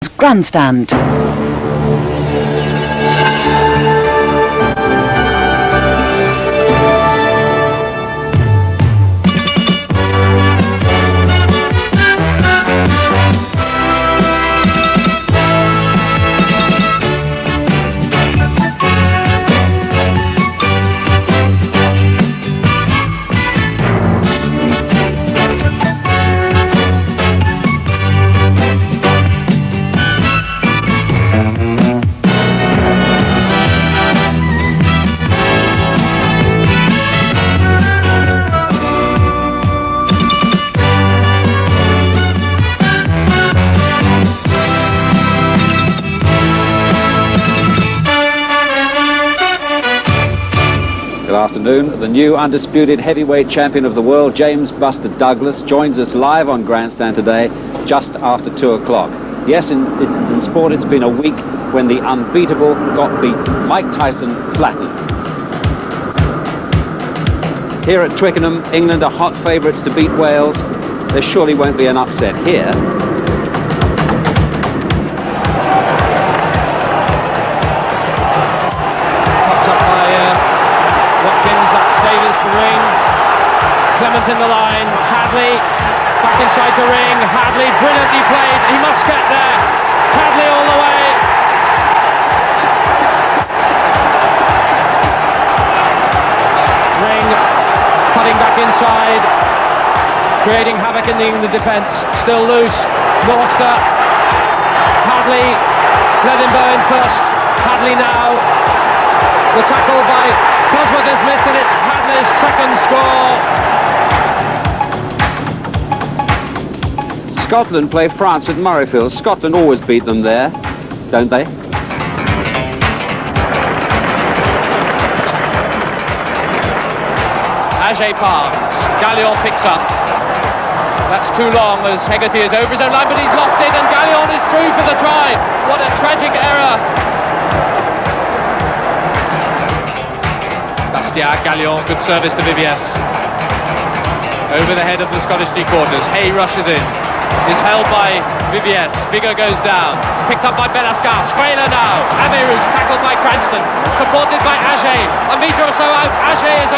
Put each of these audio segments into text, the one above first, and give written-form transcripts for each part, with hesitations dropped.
Grandstand. Afternoon. The new undisputed heavyweight champion of the world, James Buster Douglas, joins us live on Grandstand today, just after 2 o'clock. Yes, in sport it's been a week when the unbeatable got beat. Mike Tyson flattened. Here at Twickenham, England are hot favourites to beat Wales. There surely won't be an upset here. Clement in the line, Hadley back inside the ring, Hadley brilliantly played, he must get there, Hadley all the way. Ring cutting back inside, creating havoc in the England defence, still loose, Norster, Hadley, Gleddenbow in first, Hadley now, the tackle by Portsmouth is missed and it's Hadley's second score. Scotland play France at Murrayfield. Scotland always beat them there, don't they? Ajay palms, Gallion picks up. That's too long as Hegarty is over his own line, but he's lost it and Gallion is through for the try. What a tragic error. Bastiat, Gallion, good service to Viviès. Over the head of the Scottish three-quarters, Hay rushes in. Is held by Viviès, Vigo goes down, picked up by Belascar, Squaler now, Amerous tackled by Cranston, supported by Ajay, a metre or so out, Ajay is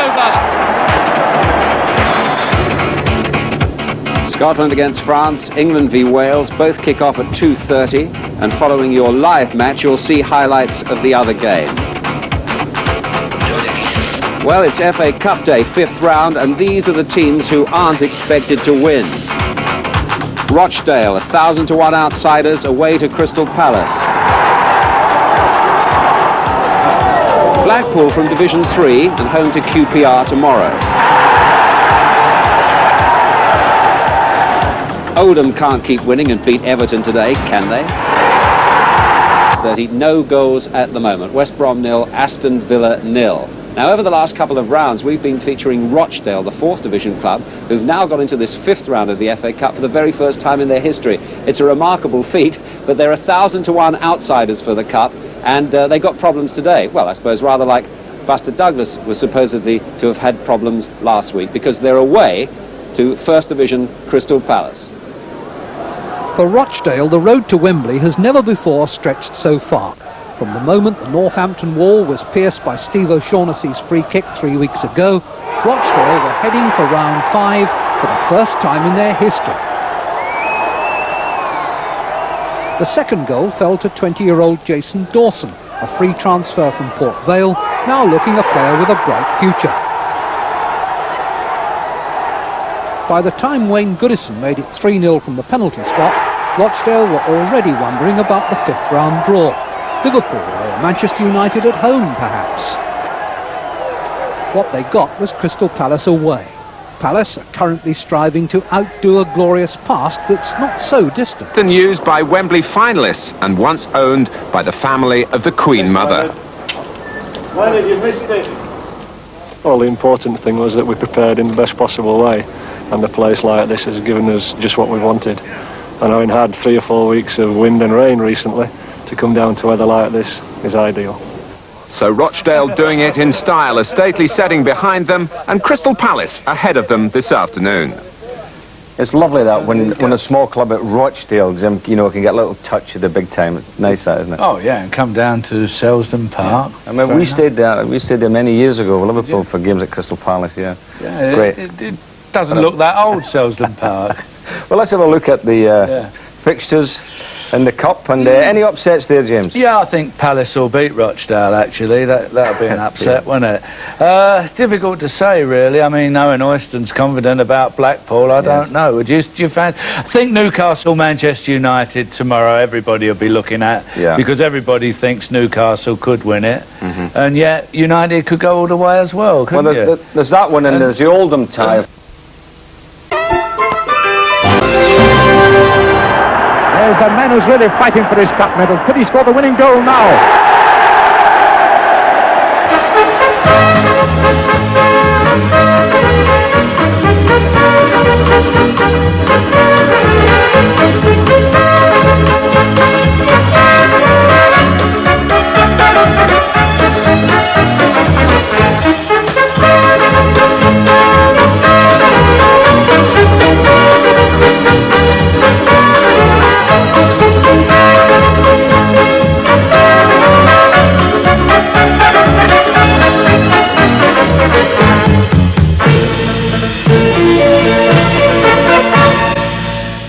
over. Scotland against France, England v Wales, both kick off at 2:30, and following your live match you'll see highlights of the other game. Well, it's FA Cup Day, 5th round, and these are the teams who aren't expected to win. Rochdale, 1,000-to-1 outsiders away to Crystal Palace. Blackpool from Division 3 and home to QPR tomorrow. Oldham can't keep winning and beat Everton today, can they? 30, no goals at the moment. West Brom 0, Aston Villa 0. Now, over the last couple of rounds, we've been featuring Rochdale, the 4th Division club, who've now got into this 5th round of the FA Cup for the very first time in their history. It's a remarkable feat, but they're 1,000-to-1 outsiders for the Cup, and they got problems today. Well, I suppose rather like Buster Douglas was supposedly to have had problems last week, because they're away to 1st Division Crystal Palace. For Rochdale, the road to Wembley has never before stretched so far. From the moment the Northampton wall was pierced by Steve O'Shaughnessy's free kick 3 weeks ago, Rochdale were heading for round 5 for the first time in their history. The second goal fell to 20-year-old Jason Dawson, a free transfer from Port Vale, now looking a player with a bright future. By the time Wayne Goodison made it 3-0 from the penalty spot, Rochdale were already wondering about the 5th round draw. Liverpool or Manchester United at home, perhaps. What they got was Crystal Palace away. Palace are currently striving to outdo a glorious past that's not so distant. And used by Wembley finalists and once owned by the family of the Queen Mother. Why did you miss it? Well, the important thing was that we prepared in the best possible way, and a place like this has given us just what we wanted. And having had 3 or 4 weeks of wind and rain recently, to come down to weather like this is ideal. So Rochdale doing it in style, a stately setting behind them, and Crystal Palace ahead of them this afternoon. It's lovely that when a small club at Rochdale, you know, can get a little touch of the big time. It's nice, that, isn't it? Oh yeah, and come down to Selsdon Park. Yeah. I mean, we stayed there many years ago, Liverpool, for games at Crystal Palace. Yeah, great. It doesn't look that old, Selsdon Park. Well, let's have a look at the fixtures in the cup, and any upsets there, James? Yeah, I think Palace will beat Rochdale, actually. That'll be an upset, won't it? Difficult to say, really. I mean, Owen Oyston's confident about Blackpool. I don't know. Do you fancy? I think Newcastle, Manchester United tomorrow, everybody will be looking at, because everybody thinks Newcastle could win it, and yet United could go all the way as well, couldn't you? There's that one, and there's the Oldham tie. There's the man who's really fighting for his cup medal. Could he score the winning goal now?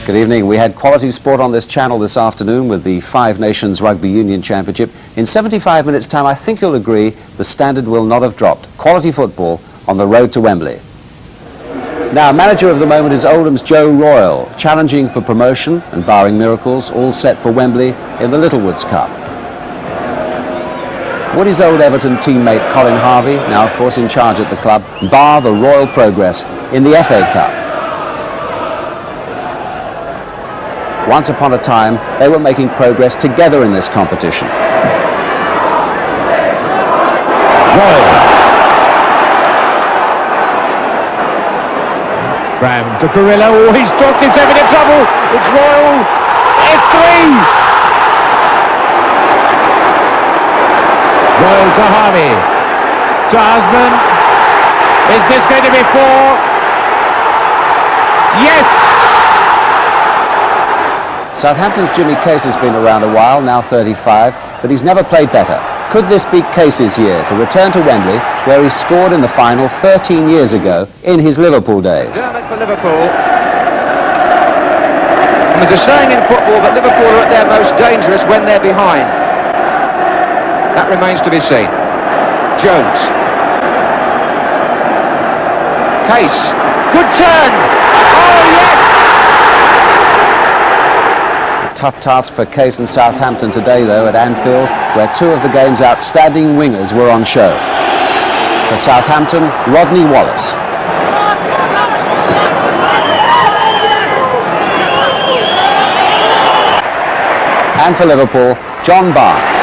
Good evening. We had quality sport on this channel this afternoon with the Five Nations Rugby Union Championship. In 75 minutes' time, I think you'll agree the standard will not have dropped. Quality football on the road to Wembley. Now, manager of the moment is Oldham's Joe Royal, challenging for promotion and barring miracles, all set for Wembley in the Littlewoods Cup. Woody's old Everton teammate Colin Harvey, now of course in charge at the club, bar the royal progress in the FA Cup. Once upon a time, they were making progress together in this competition. Royal. Fram to Carrillo. Oh, he's talked himself into trouble. It's Royal. It's 3. Royal to Harvey. To Husband. Is this going to be 4? Yes! Southampton's Jimmy Case has been around a while, now 35, but he's never played better. Could this be Case's year to return to Wembley, where he scored in the final 13 years ago in his Liverpool days? For Liverpool. And there's a saying in football that Liverpool are at their most dangerous when they're behind. That remains to be seen. Jones. Case. Good turn. Oh, yes! Tough task for Case and Southampton today, though, at Anfield, where 2 of the game's outstanding wingers were on show. For Southampton, Rodney Wallace. And for Liverpool, John Barnes.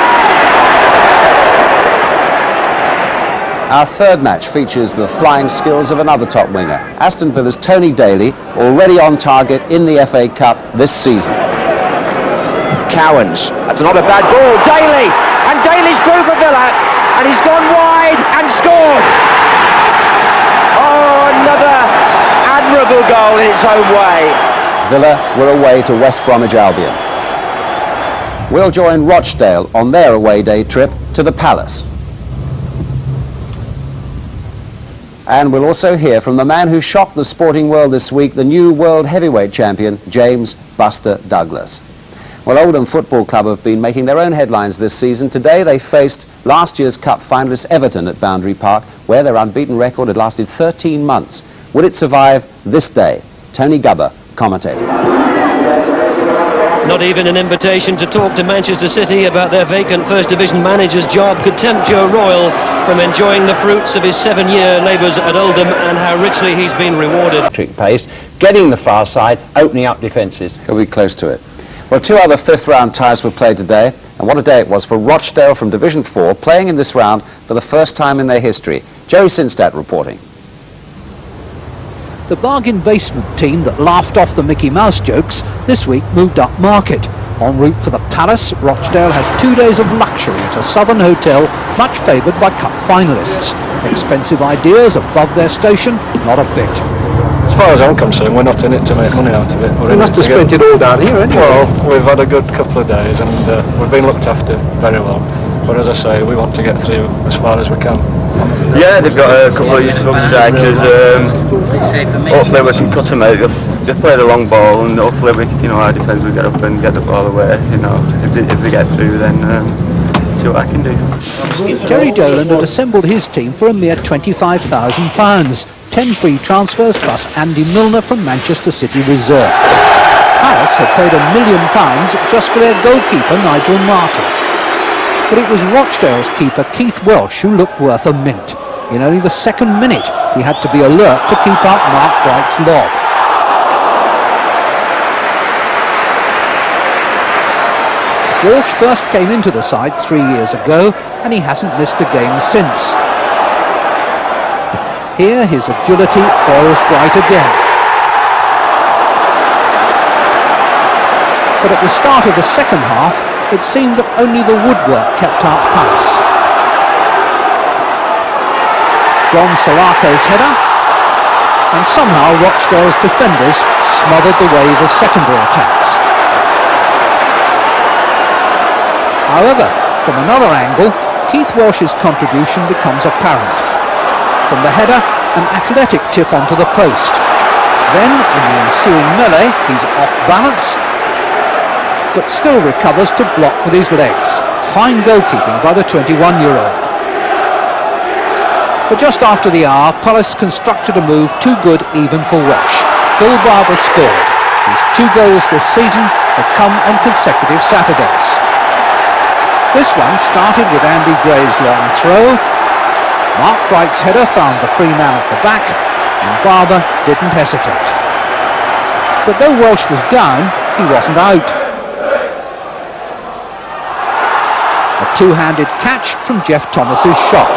Our third match features the flying skills of another top winger, Aston Villa's Tony Daly, already on target in the FA Cup this season. Cowans, that's not a bad ball, Daly, and Daly's through for Villa, and he's gone wide and scored. Oh, another admirable goal in its own way. Villa were away to West Bromwich Albion. We'll join Rochdale on their away day trip to the Palace. And we'll also hear from the man who shocked the sporting world this week, the new world heavyweight champion, James Buster Douglas. Well, Oldham Football Club have been making their own headlines this season. Today they faced last year's Cup finalists Everton at Boundary Park, where their unbeaten record had lasted 13 months. Would it survive this day? Tony Gubber, commentator. Not even an invitation to talk to Manchester City about their vacant First Division manager's job could tempt Joe Royal from enjoying the fruits of his 7-year labours at Oldham and how richly he's been rewarded. Trick pace, getting the far side, opening up defences. He'll be close to it. Well, 2 other 5th round ties were played today, and what a day it was for Rochdale from Division 4, playing in this round for the first time in their history. Jerry Sinstadt reporting. The bargain basement team that laughed off the Mickey Mouse jokes this week moved up market. En route for the Palace, Rochdale had 2 days of luxury at a southern hotel, much favoured by Cup finalists. Expensive ideas above their station? Not a bit. far as I'm concerned, we're not in it to make money out of it. We must have spent it all down here anyway. Well, we've had a good couple of days and we've been looked after very well. But as I say, we want to get through as far as we can. Yeah, they've got a couple of useful strikers. Hopefully we can cut them out. They play the long ball, and hopefully we, our defence will get up and get the ball away. If they get through, then see what I can do. Jerry Dolan had assembled his team for a mere £25,000. 10 free transfers plus Andy Milner from Manchester City reserves. Palace had paid £1 million just for their goalkeeper Nigel Martin. But it was Rochdale's keeper Keith Welsh who looked worth a mint. In only the second minute, he had to be alert to keep out Mark Bright's lob. Walsh first came into the side 3 years ago, and he hasn't missed a game since. Here his agility foils Bright again. But at the start of the second half, it seemed that only the woodwork kept out Palace. John Solako's header, and somehow Rochdale's defenders smothered the wave of secondary attacks. However, from another angle, Keith Welsh's contribution becomes apparent. From the header, an athletic tip onto the post. Then, in the ensuing melee, he's off balance, but still recovers to block with his legs. Fine goalkeeping by the 21-year-old. But just after the hour, Palace constructed a move too good even for Welsh. Phil Barber scored. His 2 goals this season have come on consecutive Saturdays. This one started with Andy Gray's long throw. Mark Bright's header found the free man at the back, and Barber didn't hesitate. But though Welsh was down, he wasn't out. A two-handed catch from Jeff Thomas's shot.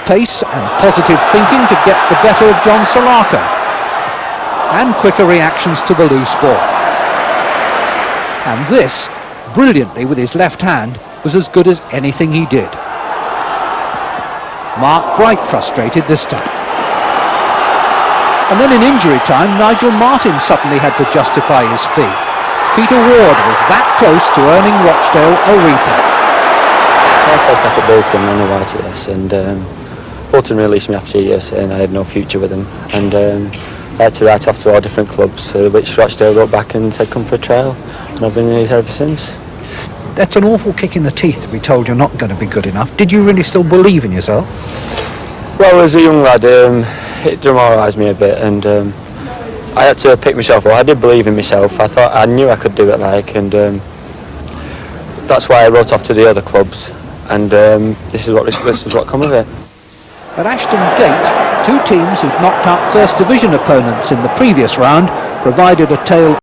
Pace and positive thinking to get the better of John Solako, and quicker reactions to the loose ball. And this, brilliantly with his left hand, was as good as anything he did. Mark Bright frustrated this time. And then in injury time, Nigel Martin suddenly had to justify his fee. Peter Ward was that close to earning Rochdale a replay. I first left at Bolton on a YTS, and Bolton released me after a year saying I had no future with them, and I had to write off to all different clubs, which Rochdale wrote back and said come for a trial, and I've been here ever since. That's an awful kick in the teeth to be told you're not going to be good enough. Did you really still believe in yourself? Well, as a young lad, it demoralised me a bit, and I had to pick myself up. I did believe in myself. I knew I could do it, and that's why I wrote off to the other clubs, and this is what come of it. At Ashton Gate, 2 teams who'd knocked out First Division opponents in the previous round provided a tale